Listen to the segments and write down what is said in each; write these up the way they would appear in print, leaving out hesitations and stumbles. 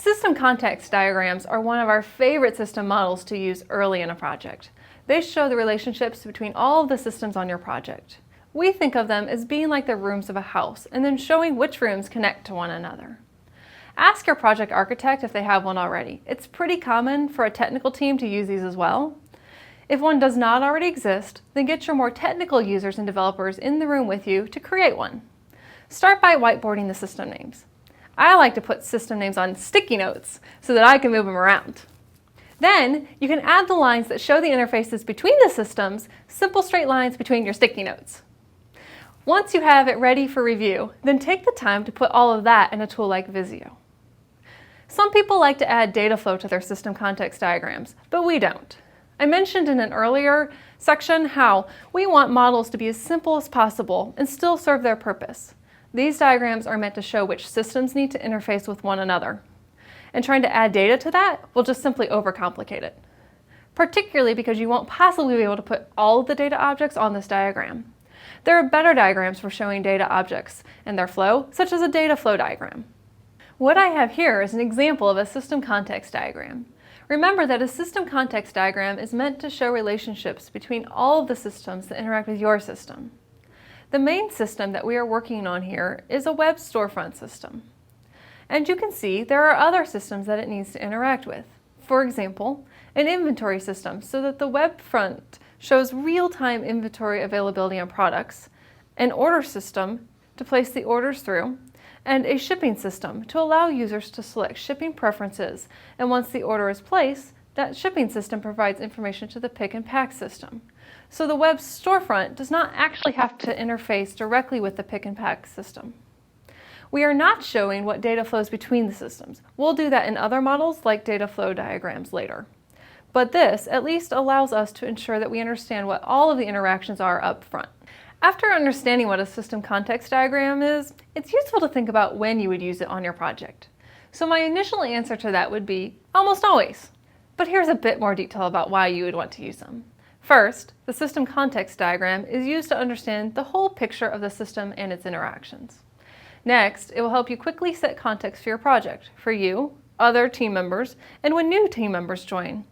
System context diagrams are one of our favorite system models to use early in a project. They show the relationships between all of the systems on your project. We think of them as being like the rooms of a house and then showing which rooms connect to one another. Ask your project architect if they have one already. It's pretty common for a technical team to use these as well. If one does not already exist, then get your more technical users and developers in the room with you to create one. Start by whiteboarding the system names. I like to put system names on sticky notes so that I can move them around. Then you can add the lines that show the interfaces between the systems, simple straight lines between your sticky notes. Once you have it ready for review, then take the time to put all of that in a tool like Visio. Some people like to add data flow to their system context diagrams, but we don't. I mentioned in an earlier section how we want models to be as simple as possible and still serve their purpose. These diagrams are meant to show which systems need to interface with one another. And trying to add data to that will just simply overcomplicate it. Particularly because you won't possibly be able to put all of the data objects on this diagram. There are better diagrams for showing data objects and their flow, such as a data flow diagram. What I have here is an example of a system context diagram. Remember that a system context diagram is meant to show relationships between all of the systems that interact with your system. The main system that we are working on here is a web storefront system. And you can see there are other systems that it needs to interact with. For example, an inventory system so that the web front shows real-time inventory availability on products, an order system to place the orders through, and a shipping system to allow users to select shipping preferences. And once the order is placed, that shipping system provides information to the pick and pack system. So the web storefront does not actually have to interface directly with the pick and pack system. We are not showing what data flows between the systems. We'll do that in other models like data flow diagrams later. But this at least allows us to ensure that we understand what all of the interactions are up front. After understanding what a system context diagram is, it's useful to think about when you would use it on your project. So my initial answer to that would be almost always. But here's a bit more detail about why you would want to use them. First, the system context diagram is used to understand the whole picture of the system and its interactions. Next, it will help you quickly set context for your project, for you, other team members, and when new team members join.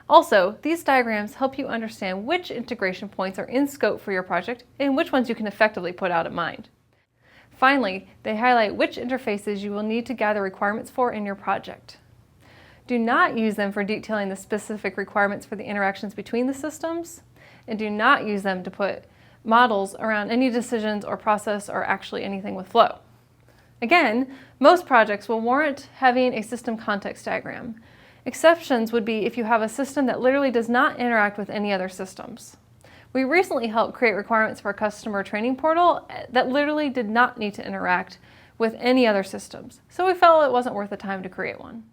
Also, these diagrams help you understand which integration points are in scope for your project and which ones you can effectively put out of mind. Finally, they highlight which interfaces you will need to gather requirements for in your project. Do not use them for detailing the specific requirements for the interactions between the systems, and do not use them to put models around any decisions or process or actually anything with flow. Again, most projects will warrant having a system context diagram. Exceptions would be if you have a system that literally does not interact with any other systems. We recently helped create requirements for a customer training portal that literally did not need to interact with any other systems, so we felt it wasn't worth the time to create one.